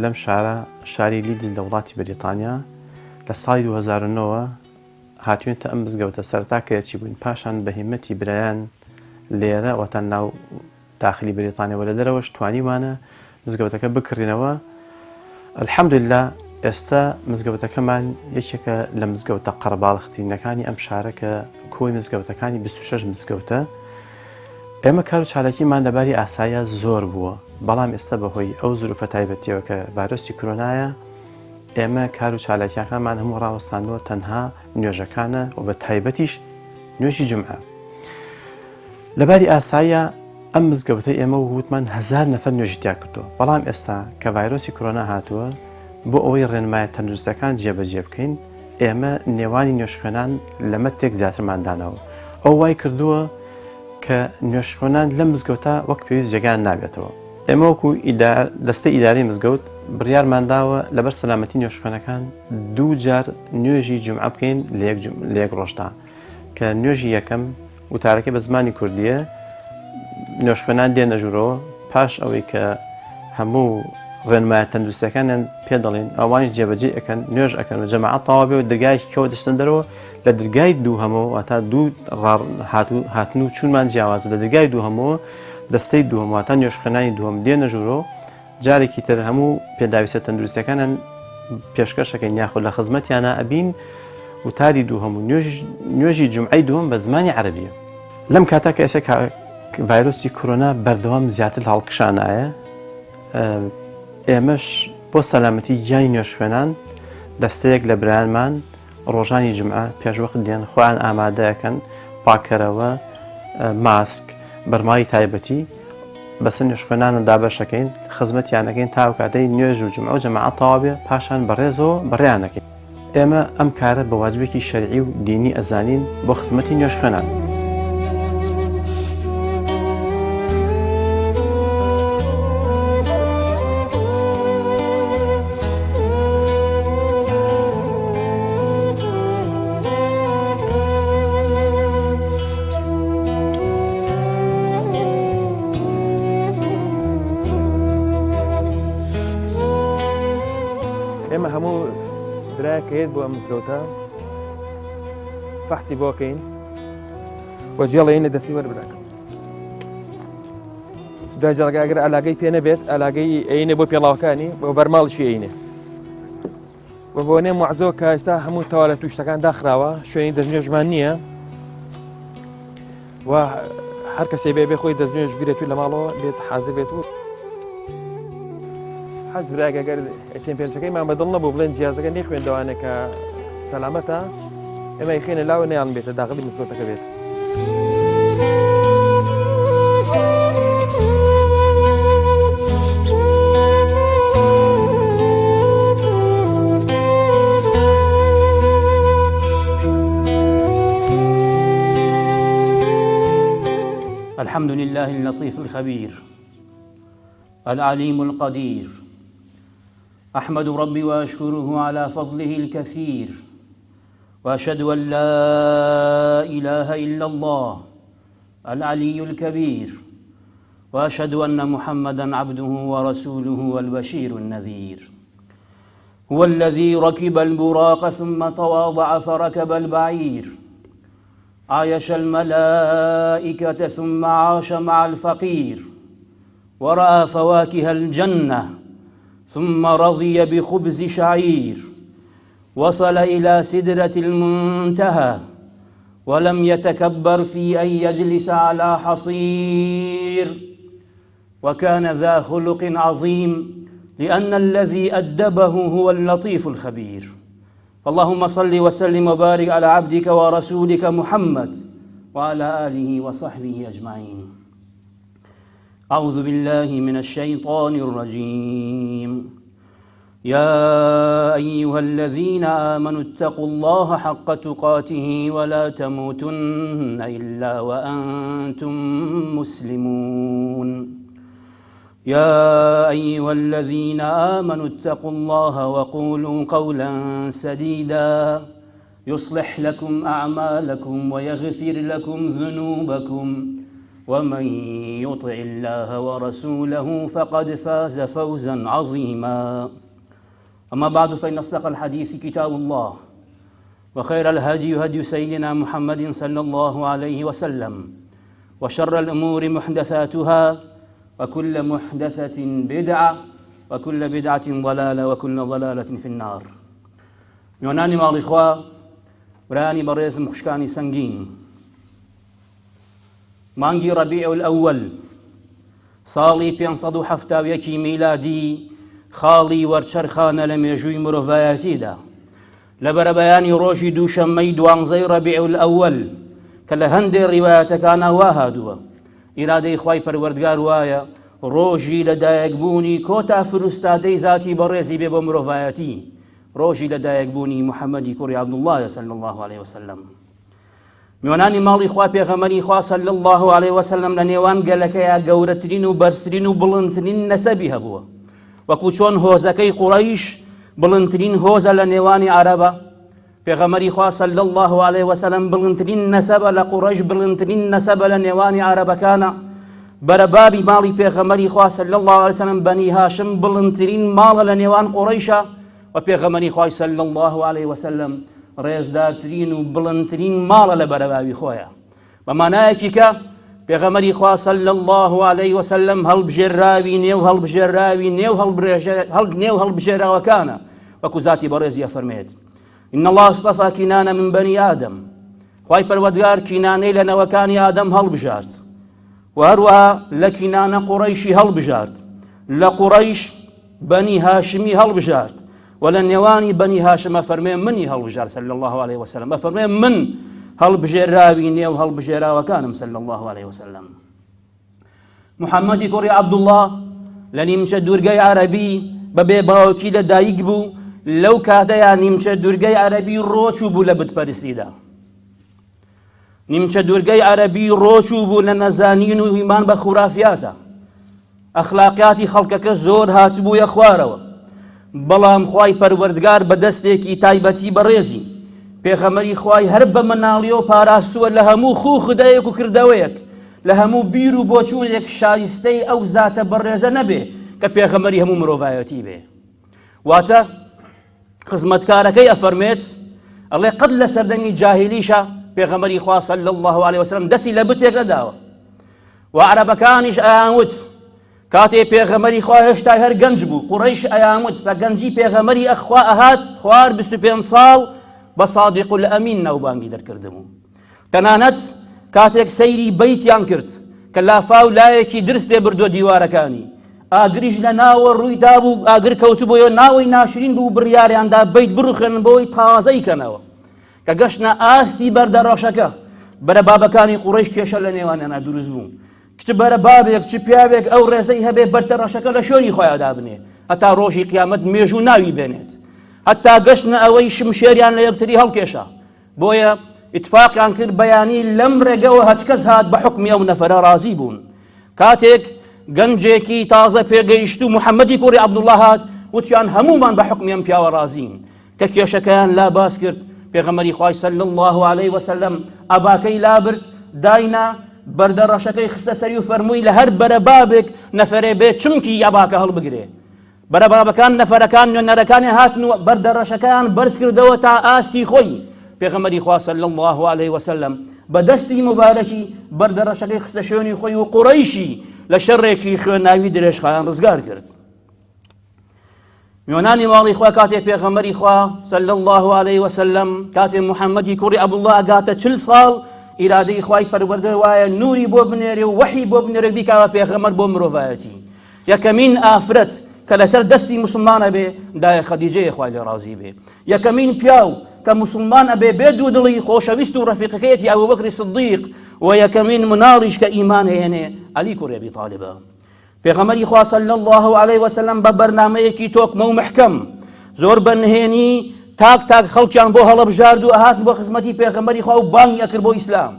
لەم شاری لیدز لە وڵاتی بەریتانیا لە ساڵی 2009 هاتوێنتە ئەم مزگەوتە سەرەتا کەچی بووین پاشان بە هیمەتی برایان لێرە وەتان ناو داخلی بەریتانیاوە لە دەرەوەش توانیوانە مزگەوتەکە بکڕینەوە. الحەمدوللا ئێستا مزگەوتەکەمان یەکێکە لە مزگەوتە قەرەباڵغترینەکانی ئەم شارە کە کۆی مزگەوتەکانی 26 مزگەوتە. ئێمە کار و چالاکیمان لەباری ئاسایە زۆر بووە، بەڵام ئێستا بەهۆی ئەو زروفە تایبەتیەوە کە ڤایرۆسی کۆرۆنایە ئێمە کار و چالاکیەکانمان هەموو ڕاوەستاندنەوە تەنها نوێژەکانە و بە تایبەتیش نوێژی جومعە. لەباری ئاسایە ئەم مزگەوتە ئێمە وتمان 1000 نەفەر نوێژی تیا کردووە، بەڵام ئێستا کە ڤایرۆسی کۆرۆنا هاتووە بۆ ئەوەی ڕێنمایە تەندروستەکان جێبەجێ بکەین ئێمە نێوانی نوێژخوێنان لەمە تێک زیاترماندانەوە. ئەو وای کردووە کە نوێژخوێنان لە مزگەوتە وەک پێویست جێگان نابێتەوە. ئێمە وەکو دەستەی ئیداری مزگەوت بڕیارمانداوە لەبەر سەلامەتی نوێژخوێنەکان 2 جار نوێژی جومعە بکەین لە یەک ڕۆژدا کە نوێژی یەکەم وتارەکە بە زمانی کوردیە نوێژخوێنان دێنە ژوورەوە پاش ئەوەی کە هەموو ڕێنمایە تەندروستەکانیان پێ دەڵێن ئەوانش جێبەجێ ئەەکەن نوێژ ئەەکەن و جەماعەت تەواو بێ و دەرگایەکی کەوە دەچنە دەرەوە لە دەرگای دوو هەمەوە تا دوو هاتن و چوونمان جیاوازە لە دەرگای دوو هەمەوە دەستەی دووهەم تا نوێژخوێنانی دووهەم دێنە ژوورەوە جارێکی تر هەموو پێداویستە تەندروستەکانیان پێشکەشەکەین یاخود لە خزمەتیانە ئەبین وتاری دووهەم و نوێژی جومعەی دووهەم بە زمانی عەرەبیە. لەم کاتا کە ئێستا ڤایرۆسی کۆرۆنا بەردەوام زیاتر هەڵکشانایە ئێمەش بۆ سەلامەتی گیانی نوێژخوێنان دەستەیەک لە برایانمان ڕۆژانی جومعە پێشوەقت دێن خۆیان ئامادەیەکەن پاکەرەوە ماسک بەرمای تایبەتی بەسەر نوێژخوێنانە دابەشەکەین خزمەتیانەکەین تا کاتەی نوێژ و جومعە و جەماعەت تەواو بێ پاشان بەڕێزەوە بەڕێیانەکەین. ئێمە ئەم کارە بە واجبێکی شەرعی و دینی ئەزانین بۆ خزمەتی نوێژخوێنان. ئێمە هەموو برایەکەیت بۆ ئەم مزگەوتە فەحسی بۆکەین وەجێڵێین لە دەستی وەربراکەم دوای جەڵگا ئەگەر ئالاگەی پێ نەبێت ئالاگەی ئەینێ بۆ پێڵاوەکانی بۆ بەرماڵشی ئەینێ و بۆ نێ موعزۆ کە ئێستا هەموو تەواو لە تووشتەکان داخراوە شوێنی دەستنوێژمان نییە و هەر کەسێ بێ خۆی دەستنوێژ بگرێت و لە ماڵەوە بێت حازر بێت و حەز براگەگەر تێمپێرچەکەیمان بەدڵ نەبوو بڵێن جیازەکە نێخوێندەوانێک کە سەلامەتە ئێمە خێنە لاوە نەیان بێتە داخلی مزگەوتەکە بێت. الحمد لله اللطيف الخبير العليم القدير أحمد ربي وأشكره على فضله الكثير وأشهد أن لا إله إلا الله العلي الكبير وأشهد أن محمدًا عبده ورسوله والبشير النذير هو الذي ركب البراق ثم تواضع فركب البعير عايش الملائكة ثم عاش مع الفقير ورأى فواكه الجنة ثم رضي بخبز شعير وصل إلى سدرة المنتهى ولم يتكبر في أن يجلس على حصير وكان ذا خلق عظيم لأن الذي أدبه هو اللطيف الخبير. اللهم صل وسلم وبارك على عبدك ورسولك محمد وعلى آله وصحبه أجمعين. أعوذ بالله من الشيطان الرجيم. يا أيها الذين آمنوا اتقوا الله حق تقاته ولا تموتن إلا وأنتم مسلمون. يا أيها الذين آمنوا اتقوا الله وقولوا قولا سديدا يصلح لكم أعمالكم ويغفر لكم ذنوبكم ومن يطع الله ورسوله فقد فاز فوزا عظيما. أما بعد، فإن أصدق الحديث كتاب الله، وخير الهدي هدي سيدنا محمد صلى الله عليه وسلم، وشر الأمور محدثاتها، وكل محدثة بدعة، وكل بدعة ضلالة، وكل ضلالة في النار. میوانانی ماڵی خوا، ورانی بەڕێزم خوشکانی سەنگین، مانگی ڕەبیع الأول ساڵی 571 میلادی خاڵی وەرچەرخانە لە مێژووی مرۆڤایەتیدا لە بەرەبەیانی ڕۆژی دووشەممەی 12 ڕەبیع الأول کە لە هەندێک ڕیوایەتەکانە وا هاتووە. ئیرادەی خوای پەروەردگار وایە ڕۆژی لەدایکبوونی کۆتا فروستادەی ذاتی بەڕێزی بێ بۆ مرۆڤایەتی، ڕۆژی لەدایکبوونی محەممەدی کوڕی عەبدوڵڵایە صلی الله عليه وسلم. میوانانی ماڵی خوا، پێغەمبەری خوا صلی الله عليه وسلم لە نێوان گەلەکەیە گەورەترین و بەرزترین و بڵندترین نەسەبی هەبووە، وەکو چۆن هۆزەکەی قوڕەیش بڵندترین هۆزە لە نێوانی عەرەبە. پێغەمبەری خوا صلی الله عليه وسلم بڵندترین نەسەبە لە قوڕەیش، بڵندترین نەسەبە لە نێوانی عەرەبەکانە. بەرەبابی ماڵی پێغەمبەری خوا صلی الله عليه وسلم بەنی هاشم بڵندترین ماڵە لە نێوان قوڕەیشە، و پێغەمبەری خوای صلی الله عليه وسلم ڕێزدارترین و بڵندترین ماڵە لە بەرەباوی خۆیە. بە مانایەکی کە پێغەمبەری خوا صلی الله عليه وسلم هەڵبژێراوی نێو هەڵبژێراوەکانە، وەکو ذاتی بەڕێزی ئەفەرمێت: إن الله اصطفى كنانة من بني آدم. خوای پەروەردگار کینانەی لە نەوەکانی ئادەم هەڵبژارد، و هەروەها لە کینانە قوڕەیشی هەڵبژارد، لە قوڕەیش بەنی هاشمی هەڵبژارد، و لە نێوانی بەنی هاشم ئەفەرمێ منی هەڵبژار صلی الله عليه وسلم، ئەفەرمێ من هەڵبژێراوی نێو هەڵبژێراوەکانم صلی الله عليه وسلم. محەممەدی کوڕی عەبدوڵڵاه لە نیمچە دوورگەی عەرەبی بەبێ باوکی لە دایک بوو. لەو کاتەیە نیمچە دوورگەی عەرەبی ڕۆچوو بوو لە بتپەرستیدا، نیمچە دوورگەی عەرەبی ڕۆچوو بوو لە نەزانین و ئیمان بە خوڕافیاتە. ئەخلاقیاتی خەڵکەکە زۆر هاتبوویە خوارەوە، بەڵام خوای پەروەردگار بە دەستێکی تایبەتی بەڕێزی پێغەمبەری خوای هەر بە مەناڵیە و پاراستووە لە هەموو خوو خدایەک و کردەوەیەک، لە هەموو بیر و بۆچوونێک شایستەی ئەو زاتە بەڕێزە نەبێ کە پێغەمبەری هەموو مرۆڤایەتی بێ. واتە خزمەتکارەکەی ئەفەرمێت، ئەڵێ قەت لە سەردەمی جاهیلیشە پێغەمبەری خوا صلی الله عليه وسلم دەستی لە بتێک نەداوە، و عەرەبەکانیش ئەیانوت کاتێ پێغەمبەری خوا هێشتا هەر گەنج بوو، قوڕەیش ئەیانوت بە گەنجی پێغەمبەری ئەخوا ئەهات خوار 25 ساڵ بە صادق الئەمین ناوبانگی دەرکردبوو. تەنانەت کاتێک سەیری بەیتیان کرد کە لافاو لایەکی درست لێ بردووە دیوارەکانی، ئاگریش لە ناوە ڕوویدا بوو، ئاگر کەوتبووە ناوەی ناشرین بوو، بڕیاریاندا بەیت بڕخێن بۆی تازەی کەنەوە کە گەشتە ئاستی بەردەڕەشەکە. بەرە بابەکانی قوڕەیش کێشە لە نێوانیانە دروست بوو، کچ بەرە بابێک چ پیاوێک ئەو ڕێزەی هەبێ بەردەڕەشەکە لە شوێنی خۆیاندا بنێ، هەتا ڕۆژی قیامەت مێژوو ناوی بێنێت، هەتا گەشتە ئەوەی شمشێریان لە یەکتری هەڵکێشە. بۆیە ئیتفاقیان کرد بەیانی لەم ڕێگەوە هەچ کەس هات بە حوکمی ئەو نەفەرە ڕازی بوون. کاتێک گەنجێکی تازە پێگەیشت و محەممەدی کوڕی عەبدوڵڵاه هات، وتیان هەمومان بە حوکمی ئەم پیاوە ڕازین، کە کێشەکەیان لا باس کرد. پێغەمبەری خوای صلی الله عليه وسلم ئەباکەی لابرد، داینا بەردەڕەشەکەی خستە سەری و فەرمووی لە هەر بەرە بابێک نەفەرێ بێت چمکی ئەباکە هەڵبگرێ. بەرە بابەکان نەفەرەکان نوێنەرەکانی هاتن و بەردەڕەشەکەیان بەرز کردەوە تا ئاستی خۆی. پێغەمبەری خوا صلی الله عليه وسلم بە دەستی مبارەکی بەردەڕەشەکەی خستە شوێنی خۆی و قوڕەیشی لە شەڕێکی خوێناوی درێژخایان ڕزگار کرد. میوانانی ماڵی خوا کاتێ پێغەمبەری خوا صلی الله عليه وسلم کاتێ محەممەدی کوڕی عەبدوڵڵاه ئەگاتە 40 ساڵ، ئیرادەی خوای پەروەردگار وایە نوری بۆ بنێرێ و وەحی بۆ بنێرێ بیکاوە پێغەمبەر بۆ مرۆڤایەتی. یەکەمین ئافرەت کە لەسەر دەستی مسلمانە بێ دایە خەدیجەیە خوای لێ ڕازی بێ. یەکەمین پیاو کە مسلمان ئەبێ بێ دوو دڵی خۆشەویست و ڕەفیقەکەیەتی ئەبوبەکری سدیق، و یەکەمین مناڵیش کە ئیمان هێنێ عەلی کوڕی ئەبی تاڵیبە. پێغەمبەری خوا صلی الله عليه وسلم بە بەرنامەیەکی تۆکمە و محکەم زۆر بەنهێنی تاک خەڵکیان بۆ هەڵەبژارد و ئەهات بۆ خزمەتی پێغەمبەری خوا و بانگی ئەکرد بۆ ئیسلام.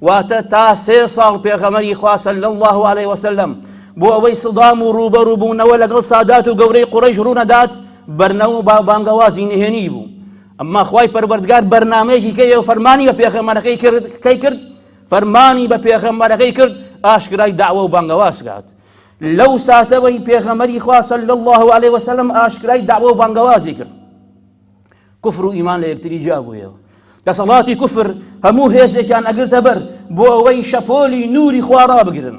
واتە تا 3 ساڵ پێغەمبەری خوا صلی الله عليه وسلم بۆ ئەوەی سڵام و ڕوبەڕوو بوونەوە لەگەڵ سادات و گەورەی قوڕەیش ڕوونەدات بەرنەو و بانگەوازی نهێنی بوو. ئەمما خوای پەروەردگار بەرنامەیەکی کەی و فەرمانی بە پێغەمبەرەکەی کرد، فەرمانی بە پێغەمبەرەکەی کرد ئاشکرای داوە و بانگەواز کات لەو ساتەوەی پێغەمبەری خوا صلی الله علیه وسلم ئاشکرای داوە و بانگەوازی کرد کوفر و ئیمان لە یەکتری جابوویەوە دەسەڵاتی کوفر هەموو هێزێکیان ئەگرتە بەر بۆ ئەوەی شەپۆلی نوری خوا ڕابگرن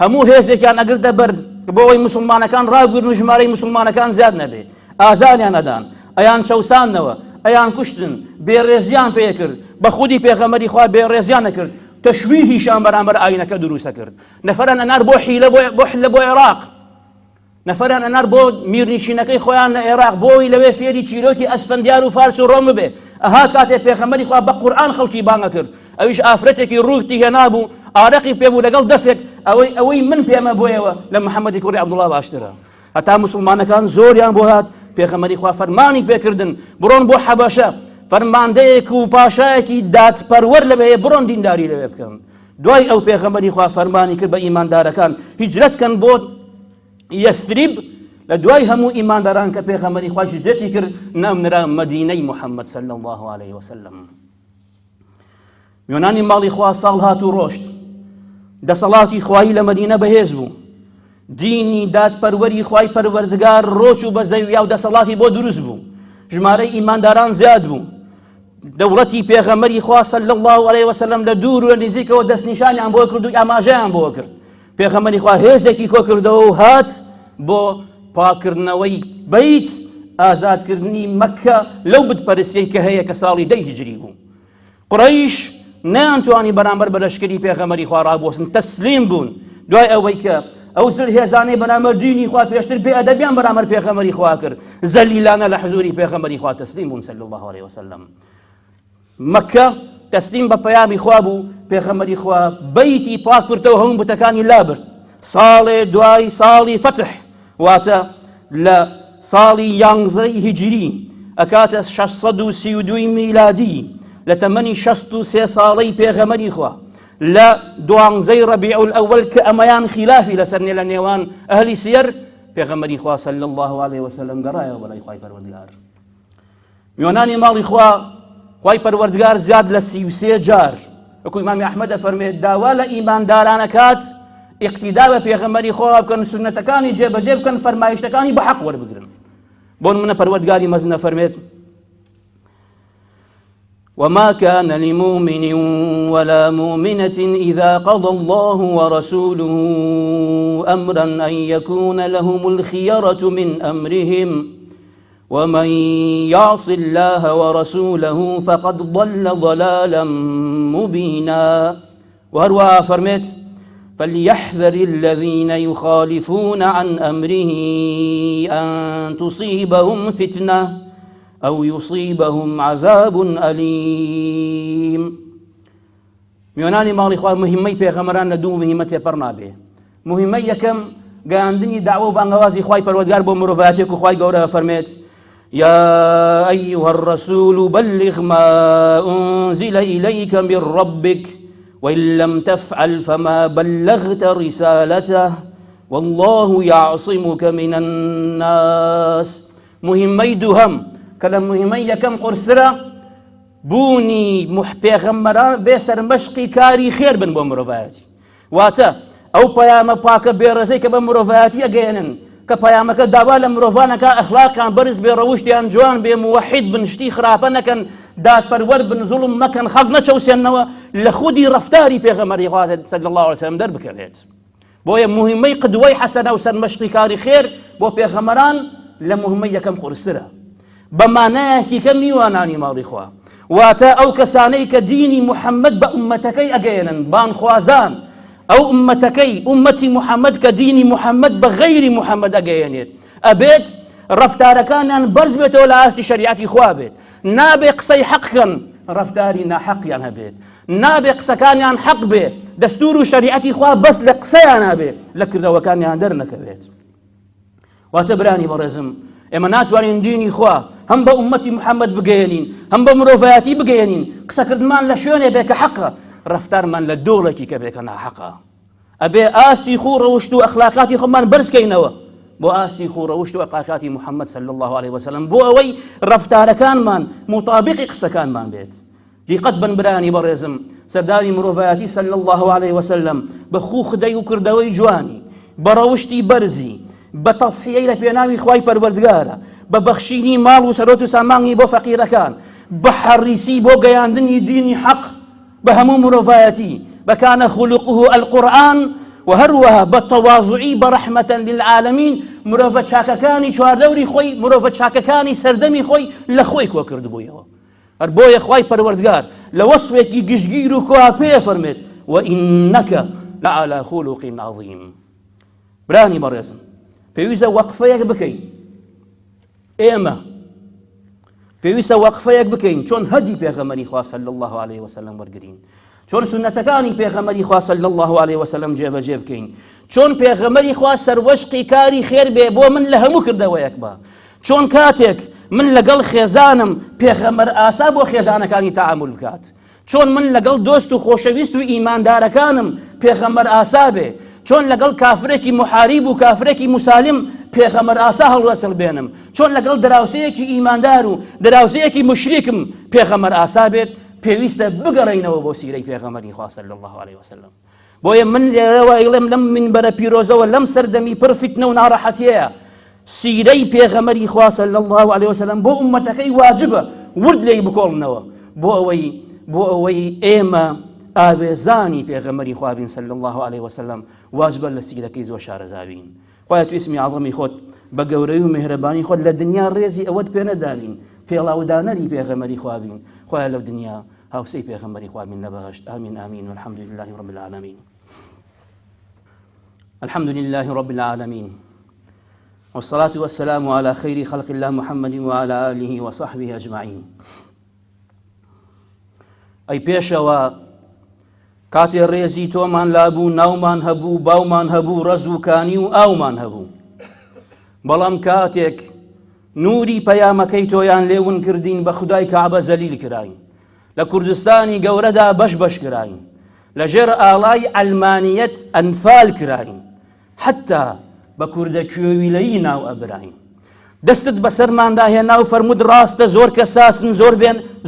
هەموو هێزێکیان ئەگرتە بەر بۆ ئەوەی موسڵمانەکان ڕابگرن و ژمارەی موسڵمانەکان زیاد نەبێ ئازاریان ئەدان ئەیان چەوسانەوە ئەیان کوشتن بێڕێزیان پێ کرد بە خودی پێغەمبەری خوا بێڕێزیان نەکرد تەشویهیشان بەرامبەر ئاینەکە دروستە کرد نەفەران ئەنار بۆ حیلە بۆ عێراق نەفەران ئەنار بۆ میرنشینەکەی خۆیان لە عێراق بۆی لەوێ فێری چیرۆکی ئەسفەندیار و فارس و ڕۆم ببێ ئەهات کاتێک پێغەمبەری خوا بە قورئان خەڵکی بانگە کرد ئەویش ئافرەتێکی ڕووتی هێنابوو ئارەقی پێبوو لەگەڵ دەفێک ئەوەی من پێمە بۆیەوە لە محەممەدی کوڕی عەبدوڵڵا باشترە هەتا موسڵمانەکان زۆریان بۆ هات پێغەمبەری خوا فەرمانی پێکردن بڕۆن بۆ حەبەشە فەرماندەیەک و پاشایەکی دادپەروەر لەوێ بڕۆن دینداری لەوێ بکەن دوای ئەو پێغەمبەری خوا فەرمانی کرد بە ئیماندارەکان هیجرەتکەن بۆ یەثریب لە دوای هەموو ئیمانداران کە پێغەمبەری خوا هیجرەتی کرد نامنرا مەدینەی محەممەد صلی الله عليه وسلم میوانانی ماڵی خوا ساڵ هات و ڕۆشت دەسەڵاتی خوایی لە مەدینە بەهێز بوو دینی دادپەروەری خوای پەروەردگار ڕۆچ و بە زەویا و دەسەڵاتی بۆ دروست بوو ژمارەی ئیمانداران زیاد بوو دەوڵەتی پێغەمبەری خوا صلی الله علیه وسلم لە دوور و نزیکەوە دەستنیشانیان بۆ کرد و ئاماژەیان بۆ کرد پێغەمبەری خوا هێزێکی کۆ کردەوە و هات بۆ پاکردنەوەی بەیت ئازادکردنی مەککە لەو بتپەرستیەی کە هەیە کە ساڵی 10 هیجری بوو قڕەیش نەیانتوانی بەرامبەر بە لەشکری پێغەمبەری خوا ڕابوەستن تەسلیم بوون دوای ئەوەی کە ئەو زر هێزانەی بەرامبەر دینی خوا پێشتر بێئەدەبیان بەرامبەر پێغەمبەری خوا کرد زەلیلانە لە حزوری پێغەمبەری خوا تەسلیم بوون صلی الله علیه وسلم مەککە تەسلیم بە پەیامی خوا بوو پێغەمبەری خوا بەیتی پاک کردەوە هەموو بتەکانی لابرد ساڵێ دوای ساڵی فتح واتە لە ساڵی 11 هیجری ئەکاتە 632 میلادی لە تەمەنی 63 ساڵەی پێغەمبەری خوا لە 12 ڕەبیع الأول کە ئەمەیان خلافی لەسەر نێ لە نێوان ئەهلی سیر پێغەمبەری خوا صلی الله علیه وسلم گەڕایەوە بەلای خوای پەروەردگار میوانانی ماڵی خوا خوای پەروەردگار زیاد لە 33 جار وەکو ئیمامی ئەحمەد دەفەرمێت داوا لە ئیماندارانەکات اقتیدا بە پێغەمبەری خوا بکەن سنەتەکانی جێبەجێ بکەن فەرمایشتەکانی بە حەق وەربگرن بۆ نمونە پەروەردگاری مەزن دەفەرمێت وما كان لمؤمن ولا مؤمنة إذا قضى الله ورسوله أمرا أن يكون لهم الخيرة من أمرهم ومن يعص الله ورسوله فقد ضل ضلالا مبينا وهروها فرمت فليحذر الذين يخالفون عن أمره أن تصيبهم فتنة أو يصيبهم عذاب أليم میوانانی ماڵی خوا مهمەی پێغەمبەران لە دوو مهمە تێپەڕ نابێ مهمەی یەکەم گەیاندنی داوە و بانگەوازی خوای پەروەردگار بۆ مرۆڤایەتێک و خوای گەورە فەرمێت يا أيها الرسول بلغ ما أنزل إليك من ربك وإن لم تفعل فما بلغت رسالته والله يعصمك من الناس مهمەی دووهەم کە لە مهمەی یەکەم قورسرە بوونی پێغەمبەران بێ سەرمەشقی کاری خێر بن بۆ مرۆڤایەتی واتە ئەو پەیامە پاکە بێڕێزەی کە بە مرۆڤایەتی ئەگەێنن کە پەیامەکە داوا لە مرۆڤانەکە ئەخلاقیان بەرز بێ ڕەوشتیان جوان بێ موحید بن شتی خراپە نەکەن دادپەروەر بن زوڵم مەکەن خەڵک نەچەوسێنەوە لە خودی ڕەفتاری پێغەمبەری خوا صلی الله علیه وسلم دەربکەوێت بۆیە مهمەی قدوەی حەسەنە و سەرمەشقی کاری خێر بۆ پێغەمبەران لە مهمەی یەکەم قورسرە بە مانایەکی کە میوانانی ماڵی خوا واتە ئەو کەسانەی کە دینی محەممەد بە ئومەتەکەی ئەگەێنن بانخوازان ئەو ئومەتەکەی ئومەتی محەممەد کە دینی محەممەد بە غەیری محەممەد ئەگەێنێت ئەبێت ڕەفتارەکانیان بەرز بێتەوە لە ئاستی شەریعەتی خوا بێت نابێ قسەی حەقکەن ڕەفتاری ناحەقیان هەبێت نابێ قسەکانیان حەق بێ دەستور و شەریعەتی خوا بەس لە قسەیان نابێت لە کردەوەکانیان دەرنەکەوێت واتە برانی بەڕێزم ئێمە ناتوانین دینی خوا هەم بە ئومەتی محەممەد بگەێنین هەم بە مرۆڤایەتی بگەێنین قسەکردمان لە شوێنێ بێ کە حەقە ڕەفتارمان لە دۆڵێکی کە بێ کە ناحەقە ئەبێ ئاستی خوڕەوشت و ئەخلاقاتی خۆمان بەرزکەینەوە بۆ ئاستی خوڕەوشت و ئەخلاقاتی محەممەد صلی الله عليه وسلم بۆ ئەوەی ڕەفتارەکانمان مطابقی قسەکانمان بێت لیقەت بن برانی بەڕێزم سەردانی مرۆڤایەتی صلی الله عليه وسلم بە خوو خدەی و کردەوەی جوانی بە ڕەوشتی بەرزی بە تەسحیەی لە پێناوی خوای پەروەردگارە بە بەخشینی ماڵ و سەرۆت و سامانی بۆ فەقیرەکان بە حەریسی بۆ گەیاندنی دینی حەق بە هەموو مرۆڤایەتی بەکانە خولقه القورئان و هەروەها بە تەواضعی بە ڕەحمەتەن للعالەمین مرۆڤە چاکەکانی چواردەوری خۆی مرۆڤە چاکەکانی سەردەمی خۆی لە خۆی کۆ کردبوویەوە هەر بۆیە خوای پەروەردگار لە وەسفێکی گشتگیر و کوا پێ فەرمێت وئینەکە لەعەلا خولوق عەظیم. برانی بەڕێزم پێویستە وەقفەیەک بکەین ئێمە پێویستە وەقفەیەک بکەین چۆن هەدی پێغەمبەری خوا صلی الله عليه وسلم وەرگرین چۆن سنەتەکانی پێغەمبەری خوا صلی الله عليه وسلم جێبەجێ بکەین چۆن پێغەمبەری خوا سەروەشقی کاری خێر بێ بۆ من لە هەموو کردەوەیەک بە چۆن کاتێک من لەگەڵ خێزانم پێغەمبەر ئاسا بۆ خێزانەکانی تەعامل بکات چۆن من لەگەڵ دۆست و خۆشەویست و ئیماندارەکانم پێغەمبەر ئاسا بێ چۆن لەگەڵ کافرێکی محاریب و کافرێکی مسالم پێغەمبەر ئاسا هەڵوەسڵ بێنم چۆن لەگەڵ دراوسەیەکی ئیماندار و دراوسەیەکی مشریکم پێغەمبەر ئاسا بێت پێویستە بگەڕێینەوە بۆ سیرەی پێغەمبەری خوا صلی الله عليه وسلم. بۆیە من لێرەوە ئەڵێم لەم منبەرە پیرۆزەوە لەم سەردەمی پڕ فیتنە و ناڕەحەتیەیە سیرەی پێغەمبەری خوا صلی الله عليه وسلم بۆ ئومەتەکەی واجبە ورد لێی بکۆڵنەوە بۆ ئەوەی ئێمە ئاوێزانی پێغەمبەری خوا بین صلی الله عليه وسلم واجبە لە سیرەکەی زۆر شارەزابین. خوایە تو ئیسمی عەظەمی خۆت بە گەورەی و میهرەبانی خۆت لە دنیا ڕێزی ئەوەت پێ نەدانین پێڵاودانەری پێغەمبەری خوا بین خوایە لەو دنیا هاوسەی پێغەمبەری خوا بین لە بەهەشت ئامین ئامین والحمد لله رب العالمين. الحمد لله رب العالمين والصلاة والسلام على خير خلق الله محمد وعلى آله وصحبه أجمعين. أي بيشوا كاتي الريزي تومان لابو نومان هبو باومان هبو رزو كانيو أومان هبو بلام كاتيك نوري پەیامەکەی تۆیان لێون کردین بە خودای کەعبە زەلیل کراین لە کوردستانی گەورەدا بەش کراین لەژێر ئاڵای ئەلمانیەت ئەنفال کراین حتا بە کوردە کوێویلەیی ناو ئەبراین دەستت بەسەرماندا هێنا و فەرمود ڕاستە زۆر کەساسن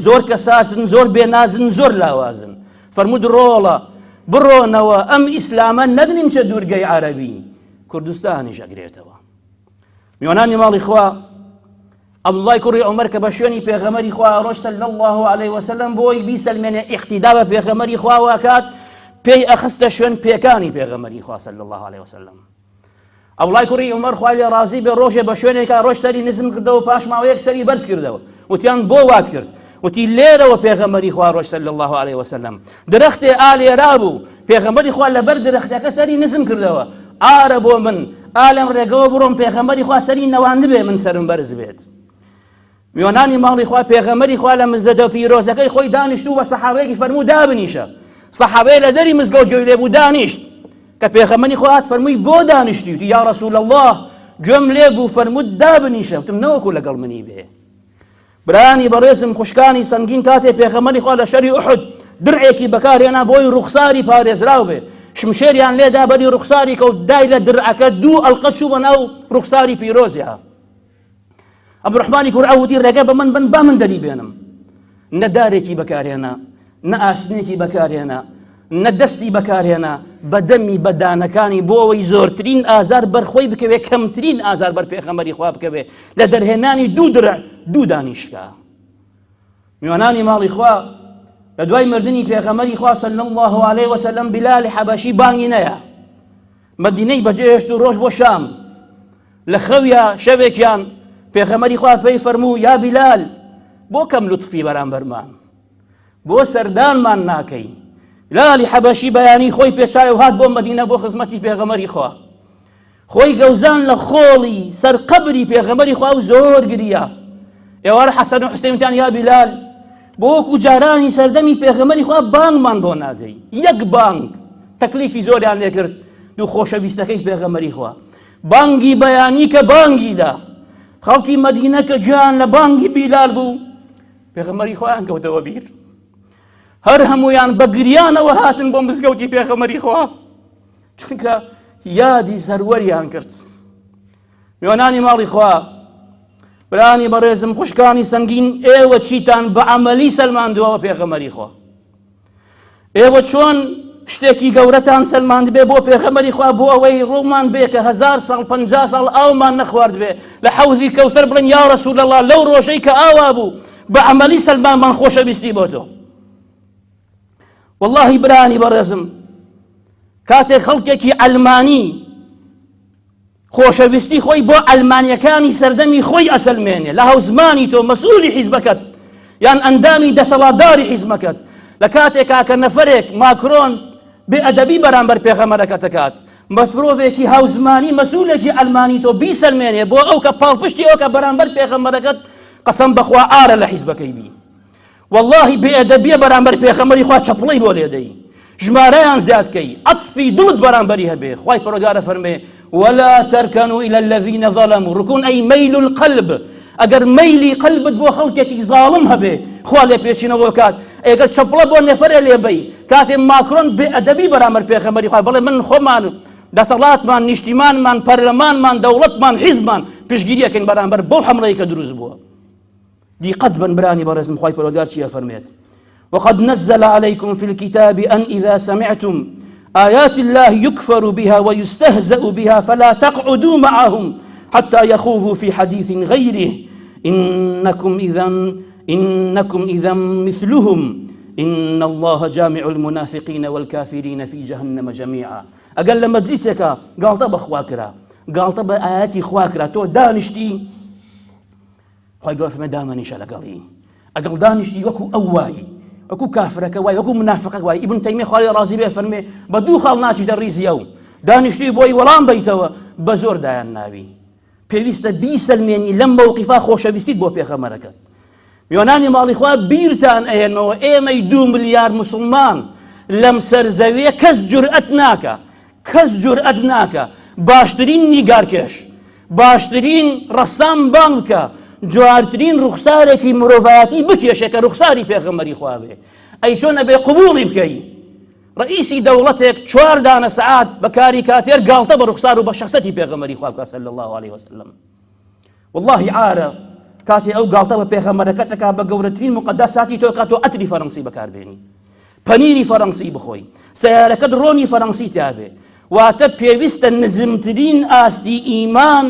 زۆر کەساسن زۆر بێنازن زۆر لاوازن فەرمود ڕۆڵە بڕۆنەوە ئەم ئیسلامە نەبنین چە دوورگەی عەرەبی کوردستانیش ئەگرێتەوە. میوانانی ماڵی خوا عەبدوڵای کوڕی عومەر کە بە شوێنی پێغەمبەری خوا ڕۆژ صلی الله عليه وسلم بۆی بیسەلمێنێ ئیقتیدا بە پێغەمبەری خوا واکات پێی ئەخستە شوێن پێکانی پێغەمبەری خوا صلی الله عليه وسلم. عەبدوڵای کوڕی عومەر خوای لێ ڕازی بێ ڕۆژێ بە شوێنێکا ڕۆژ سەری نزم کردەوە پاش ماوەیەک سەری بەرز کردەوە وتیان بۆ وات کرد وتی لێرەوە پێغەمبەری خوا ڕۆژ صلی الله عليه وسلم درەختێ ئالێرا بوو پێغەمبەری خوا لەبەر درەختەکە سەری نزم کردەوە ئارە بۆ من ئالەم ڕێگەوە بڕۆم پێغەمبەری خوا سەری نەواند بێ من سەرم بەرز بێت. میوانانی ماڵی خوا پێغەمبەری خوا لە مزگەوت پیرۆزەکەی خۆی دانیشتو بە سەحابەیەکی فەرموو دابنیشە سەحابەیە لە دەری مزگەوت گوێی لێ بوو دانیشت کە پێغەمبەری خوا هات فەرمووی بۆ دانیشتی وتی یا ڕەسوول الله گوێم لێ بوو فەرمووت دابنیشە وتم نەوەکو لەگەڵ منی بێ. برانی بەڕێزم خوشکانی سەنگین کاتێ پێغەمبەری خوا لە شەری ئوحود درعێکی بەکارهێنا بۆی ڕوخساری پارێزراو بێ شمشێریان لێدا بەری ڕوخساری کەوت دای لە درعەکە دوو ئەڵقە چوو بەناو ڕوخساری پیرۆزیها. عەبدوڕەحمانی کوڕ عەوفی ڕێگە بە من بن با من دەری بێنم نە دارێکی بەکارهێنا نە ئاسنێکی بەکارهێنا نە دەستی بەکارهێنا بەدەمی بەدانەکانی بۆ ئەوەی زۆرترین ئازار بەرخۆی بکەوێ کەمترین ئازار بەر پێغەمبەری خوا بکەوێ لە دەرهێنانی دوو درع دوو دانیشکە. میوانانی ماڵی خوا لە دوای مردنی پێغەمبەری خوا صلی الله عليه وسلم بلال حەبەشی بانگی نەیە مەدینەی بەجێهێشت و ڕۆژ بۆ شام لە خەویە شەوێکیان پێغەمبەری خوا پێی فەرموو یا بلال بۆ کەم لوتفی بەرامبەرمان بۆ سەردانمان ناکەی. بلالی حەبەشی بەیانی خۆی پێچای و هات بۆ مەدینە بۆ خزمەتی پێغەمبەری خوا خۆی گەوزان لە خۆڵی سەر قەبری پێغەمبەری خوا و زۆر گریا. ئێوارە حەسەن و حوسێن وتیان یا بلال بۆ وەکو جارانی سەردەمی پێغەمبەری خوا بانگمان بۆ نادەی یەک بانگ تەکلیفی زۆریان لێ کرد دوو خۆشەویستەکەی پێغەمبەری خوا بانگی بەیانی کە بانگیدا خەڵکی مەدینە کە گیان لە بانگی بیلال بوو پێغەمبەری خۆیان کەوتەوە بیر هەر هەموویان بە گریانەوە هاتن بۆ مزگەوتی پێغەمبەری خوا چونکە یادی سەروەریان کرد. میوانانی ماڵی خوا برانی بەڕێزم خوشکانی سەنگین ئێوە چیتان بە عەمەلی سەلماندووەوە پێغەمبەری خوا ئێوە چۆن شتێکی گەورەتان سەلماند بێ بۆ پێغەمبەری خوا بۆ ئەوەی ڕوومان بێ کە 1000 ساڵ 50 ساڵ ئاومان نەخوارد بێ لە حەوزی کەوتەر بڵێن یا ڕەسوول الله لەو ڕۆژەی کە ئاوا بوو بە عەمەلی سەلمانمان خۆشەویستی بۆ تۆ واللهی برانی بەڕێزم کاتێک خەڵکێکی ئەلمانی خۆشەویستی خۆی بۆ ئەلمانیەکانی سەردەمی خۆی ئەسەلمێنێ لە هەوزمانی تۆ مەسئولی حیزبەکەت یان ئەندامی دەسەڵاتداری حیزبەکەت لە کاتێکا کە نەفەرێک ماکرۆن بێئەدەبی بەرامبەر پێغەمبەرەکە دەکات مەفرۆڤێکی هاوزمانی مەسئولێکی ئەلمانی تۆ بیسەلمێنێ بۆ ئەو کە پاڵپشتی ئەو کە بەرامبەر پێغەمبەرەکەت قەسەم بەخوا ئارە لە حیزبەکەی بی واللهی بێئەدەبیە بەرامبەر پێغەمبەری خوا چەپڵەی بۆ لێدەی ژمارەیان زیادکەی عەطفی دڵت بەرامبەری هەبێ خوای پەروەردگارە فەرمێ ولا تركنوا إلى الذين ظلموا ركون أي ميل القلب ئەگەر مەیلی قەلبت بۆ خەڵکێکی زاڵم هەبێ خوا لێ پێچینەوە کات ئەگەر چەپڵە بۆ نەفەرە لێبەی کاتێ ماکرۆن بێئەدەبی بەرامبەر پێغەمبەری خوا بەڵێ من خۆمان دەسەڵاتمان نیشتیمانمان پەرلەمانمان دەوڵەتمان حیزبمان پشتگیریەکەین بەرامبەر بەو حەملەی کە دروست بووە دیقەت بن برانی بەڕێزم خوای پەروەردگار چیە فەرمێت وقد نزل عليكم في الكتاب أن إذا سمعتم آيات الله يكفر بها ويستهزأ بها فلا تقعدوا معهم حتى يخوضوا في حديث غيره إنكم إذا مثلهم إن الله جامع المنافقين والكافرين في جهنم جميعا أقل لما تزيسك قال طب أخواكرا قال طب آياتي خواكرا تو دانشتي خواهي قال فما دامني شالقالي أقل دانشتي وكو أواي وكو كافرك واي وكو منافقك واي ابن تيمية خوالي رازي بيه فرمي بدو خال ناچي در ريز يوم دانشتي بوي ولان بيتوا بزور دايان نابي پێویستە بیسەلمێنی لەم مەوقیفا خۆشەویستیت بۆ پێغەمبەرەکەت میوانانی ماڵی خوا بیرتان ئەهێنەوە ئێمەی 2 ملیار مسلمان لەم سەرزەویە کەس جورئەت ناکە باشترین نیگارکێش باشترین ڕەسام بان بکە جوارترین ڕوخسارێکی مرۆڤایەتی بکێشێ کە ڕوخساری پێغەمبەری خوا بێ ئەی چۆن ئەبێ قبوڵی بکەی رئیسی دەوڵەتێک 4 دانە سەعات بەکاری کاتێر گاڵتە بە ڕوخسار و بە شەخسەتی پێغەمبەری خوا بکات صلی الله عليه وسلم واللهی عارە کاتێ ئەو گاڵتە بە پێغەمبەرەکەت دەکات بە گەورەترین مقەدەساتی تۆ کات تۆ ئەتری فەڕەنسی بەکاربێنی پەنیری فەڕەنسی بخۆی سەیارەکەت ڕۆنی فەڕەنسی تابێ واتە پێویستە نزمترین ئاستی ئیمان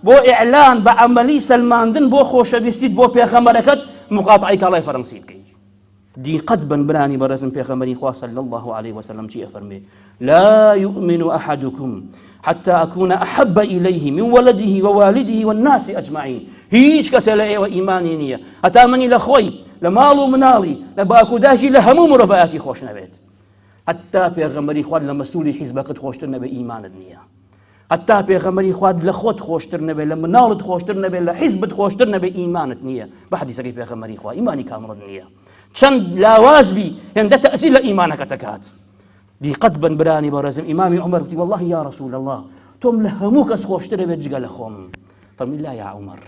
بۆ ئیعلان بە عەمەلی سەلماندن بۆ خۆشەویستیت بۆ پێغەمبەرەکەت مقاتعەی کاڵای فەڕەنسی بکەی دیقەت بن برانی بەڕێزم پێغەمبەری خوا صلی الله عليه وسلم چی ئەفەرمێ لا يؤمن أحدكم حتى أكون أحب إليه من ولده ووالده والناس أجمعين هیچ کەسێ لە ئێوە ئیمانی نییە هەتا منی لە خۆی لە ماڵ و مناڵی لە باکوداژی لە هەموو مرۆڤایەتی خۆش نەبێت هەتا پێغەمبەری خوا لە مەسئولی حیزبەکەت خۆشتر نەبێ ئیمانت نییە هەتا پێغەمبەری خوا لە خۆت خۆشتر نەبێ لە مناڵت خۆشتر نەبێ لە حیزبت خۆشتر نەبێ ئیمانت نییە بە حەدیسەکەی پێغەمبەری خوا ئیمانی کامڵت نییە چەند لاواز بی هێندە تەئسیر لە ئیمانەکە دەکات دیقەت بن برانی بەڕێزم ئیمامی عومەر وتی والله یا رسول الله تۆم لە هەموو کەس خۆشترە بێت جگە لە خۆم فەرمی لا یا عومەر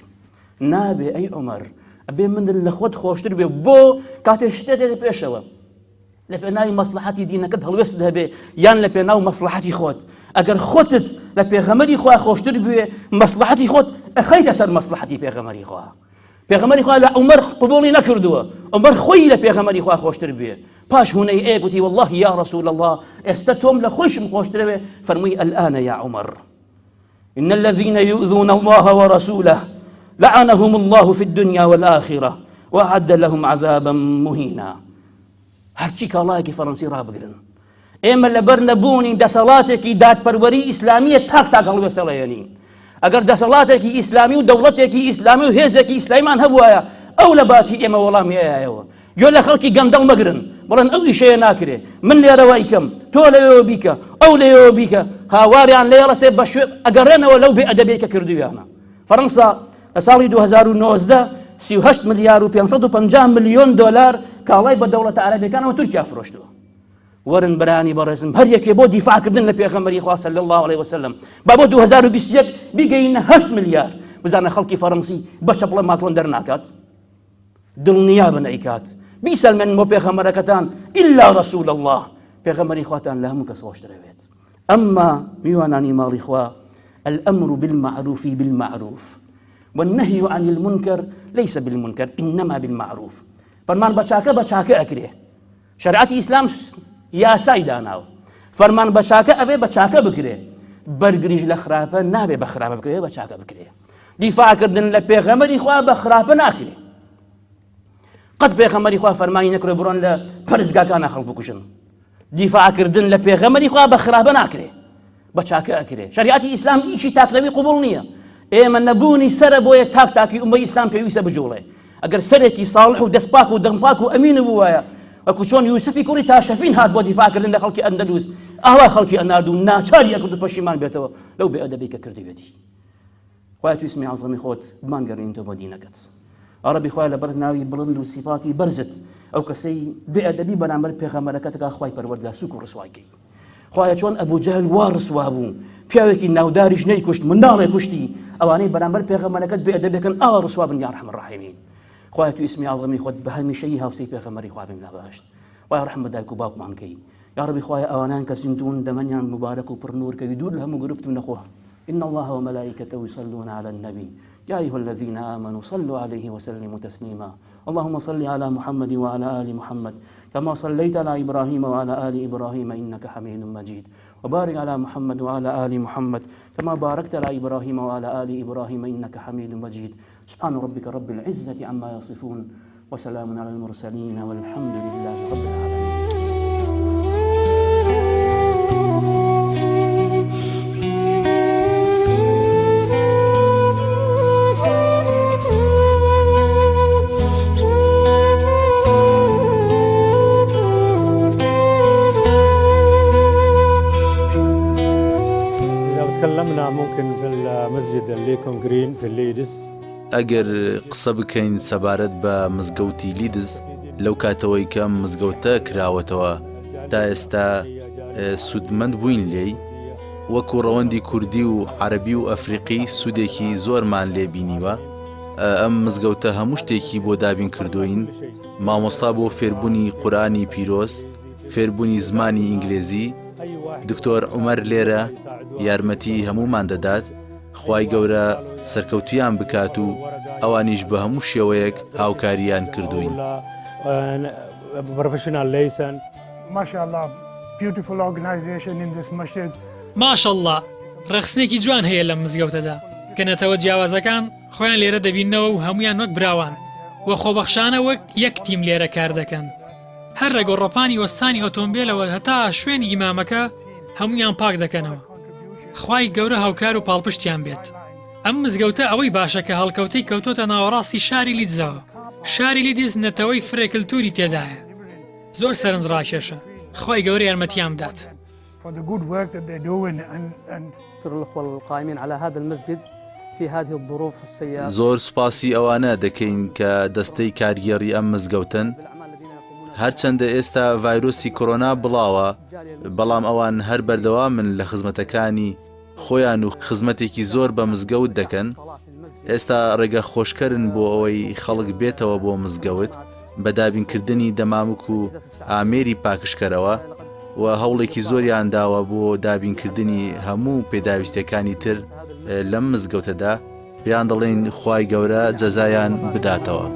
نابێ ئەی عومەر ئەبێ من لە خۆت خۆشتر بێ بۆ کاتێ شتێک دێتە پێشەوە لە پێناوی مەسلحەتی دینەکەت هەڵوێست هەبێ یان لە پێناو مەسلحەتی خۆت ئەگەر خۆتت لە پێغەمبەری خوا خۆشتر بوێ مەسلحەتی خۆت ئەخەیتە سەر مەسلحەتی پێغەمبەری خوا پێغەمبەری خوا لە عومەر قبوڵی نەکردووە عومەر خۆی لە پێغەمبەری خوا خۆشتر بێ پاش هونەی ئێ گوتی والله یا رسول الله ئێستا تۆم لە خۆشم خۆشتر بێ فەرمووی الآن يا عمر إن الذين يؤذون الله ورسوله لعنهم الله في الدنيا والآخرة وأعد لهم عذابا مهينا هەرچی کاڵایەکی فەڕەنسی ڕابگرن ئێمە لەبەر نەبوونی دەسەڵاتێکی دادپەروەری ئیسلامیە تاک هەڵوێستەڵێنین ئەگەر دەسەڵاتێکی ئیسلامی و دەوڵەتێکی ئیسلامی و هێزێکی ئیسلامیمان هەبوایە ئەو لە باتی ئێمە وەڵامی ئەیایەوە گوێ لە خەڵکی گەندەڵ مەگرن بڵێن ئەو ئیشەیە ناکرێ من لێرەوە ئیکەم تۆ لەوێوە بیکە ئەو لێوە بیکە هاواریان لێڕەسێ بە شوێ ئەگەڕێنەوە لەو بێئەدەبێکە کردویانە فەڕەنسا لە ساڵی 2019 38 ملیار و 550 ملیۆن دۆلار کاڵای بە دەوڵەتە عەرەبیەکانەوە تورکیا فرۆشتووە ورن برانی بەڕێزم هەر یەکێ بۆ دیفاعکردن لە پێغەمبەری خوا صلی الله عليه وسلم با بۆ 2021 بیگەینە 8 ملیار بزانە خەڵکی فەڕەنسی بە چەپڵە ماکرۆن دەرناکات دڵنیا بن ئەیکات بیسەلمێن بۆ پێغەمبەرەکەتان ئیلا رەسول الله پێغەمبەری خواتان لە هەموو کەس خۆشتر ئەوێت ئەمما میوانانی ماڵی خوا الأمر بالمعروف بالمعروف والنهي عن المنكر ليس بالمنكر إنما بالمعروف. فرمان بچاکە ئەکرێ. شریعەتی ئیسلام یاسای داناوە. فەرمان بەچاکە ئەبێ بەچاکە بکرێ. بەرگریش لە خراپە نابێ بە خراپە بکرێ بەچاکە بکرێ. دیفاعکردن لە پێغەمبەری خوا بە خراپە ناکرێ. قەت پێغەمبەری خوا فەرمانی نەکرێ بڕۆن لە پەرستگاکانە خەڵک بکوژن. دیفاعکردن لە پێغەمبەری خوا بە خراپە ناکرێ. بەچاکە ئەکرێ. شریعەتی ئیسلام ئیشی تاکنەوی قبوڵ نییە. ئێمە نەبوونی سرە بۆیە تاکی ئومەی ئیسلام پێویستە بجوڵێ. ئەگەر سەرێکی ساڵح و دەستپاک و دەمپاک و ئەمینە بووایە وەکو چۆن یوسفی کوڕی تاشەفین هات بۆ دیفاعکردن لە خەڵکی ئەندەلوس ئاوا خەڵکی ئەنارد و ناچاری ئەکرد و پەشیمان بێتەوە لەو بێئەدەبی کە کردوێتی. خوای تو اسمی عەظەمی خۆت بمانگەڕێنیتەوە بۆ دینەکەت. ئەڕەبی خوای لەبەر ناوی بڵند و سیفاتی بەرزت ئەو کەسەی بێئەدەبی بەرامبەر پێغەمبەرەکەتەکە خوای پەروەردگار سووک و ڕسوایکەی. خوایە چۆن ئەبوو جەهل وا ڕسوا بوو پیاوێکی ناوداریش نەیکوشت منداڵێ کوشتی ئەوانەی بەرامبەر پێغەمبەرەکەت بێئەدەبێکن ئاوا ڕسوا بن یا ئەرحەمە الراحیمین. خوای تو اسمی عەظەمی خۆت بە هەمیشەیی هاوسەی پێغەمبەری خوا بێن لە بەهەشت. وای ڕەحم بە دایک و باوکمان کەی. یا ربی خوای ئەوانان کە زیندوون دەمەنیان مبارەک و پڕنور کەوی دوور لە هەموو گرفت و نەخۆ. إن الله وملائكته يصلون على النبي يا أيها الذين آمنوا صلوا عليه وسلموا تسليما. اللهم صل على محمد وعلى آل محمد كما صليت على إبراهيم وعلى آل إبراهيم إنك حميد مجيد. وبارك على محمد وعلى آل محمد كما باركت على إبراهيم وعلى آل إبراهيم إنك حميد مجيد. سبحان ربك رب العزة عما يصفون وسلام على المرسلين والحمد لله رب العالمين. تكلمنا ممكن في المسجد الليكون جرين في الليدس. ئەگەر قسە بکەین سەبارەت بە مزگەوتی لیدز لەو کاتەوەی کە مزگەوتە کراوەتەوە تا ئێستا سوودمەند بووین لێی وەکو ڕەوەندی کوردی و عەرەبی و ئەفریقی سوودێکی زۆرمان لێ بینیوە. ئەم مزگەوتە هەموو شتێکی بۆ دابین کردوین مامۆستا بۆ فێربوونی قورئانی پیرۆز فێربوونی زمانی ئینگلیزی. دکتۆر عومەر لێرە یارمەتی هەمومان دەدات. خوای گەورە سەرکەوتویان بکات و ئەوانیش بە هەموو شێوەیەک هاوکاریان کردوین. MashaAllah, beautiful organization in this masjid. MashaAllah, ڕەخسنێکی جوان هەیە لەم مزگەوتەدا. کەنەتەوە جیاوازەکان خۆیان لێرە دەبینەوە و هەمویان وەک براوان وە خۆبەخشانە وەک یەک تیم لێرە کار دەکەن. هەر لە گۆڕۆپانی وەستانی ئۆتۆمبیلەوە هەتا شوێنی ئیمامەکە هەمویان پاک دەکەنەوە. خوای گەورە هاوکار و پاڵپشتیان بێت. ئەم مزگەوتە ئەوەی باشە کە هەڵکەوتەی کەوتۆتە ناوەڕاستی شاری لیدزەوە. شاری لیدز نەتەوەی فرێکلتوری تێدایە. زۆر سەرنجڕاکێشە. خوای گەورە یارمەتیان بدات. For the good work that they're doing and شكر الأخوة القائمين على هذا المسجد في هذه الظروف السيئة. زۆر سوپاسی ئەوانە دەکەین کە دەستەی کاریگەڕی ئەم مزگەوتن. هەرچەندە ئێستا ڤایرۆسی کۆرۆنا بڵاوە بەڵام ئەوان هەر بەردەوامن لە خزمەتەکانی خۆیان و خزمەتێکی زۆر بە مزگەوت دەکەن. ئێستا ڕێگە خۆشکەرن بۆ ئەوەی خەڵک بێتەوە بۆ مزگەوت بە دابینکردنی دەمامک و ئامێری پاکشکەرەوە و هەوڵێکی زۆریان داوە بۆ دابینکردنی هەموو پێداویستەکانی تر لەم مزگەوتەدا. پێیان دەڵێن خوای گەورە جەزایان بداتەوە.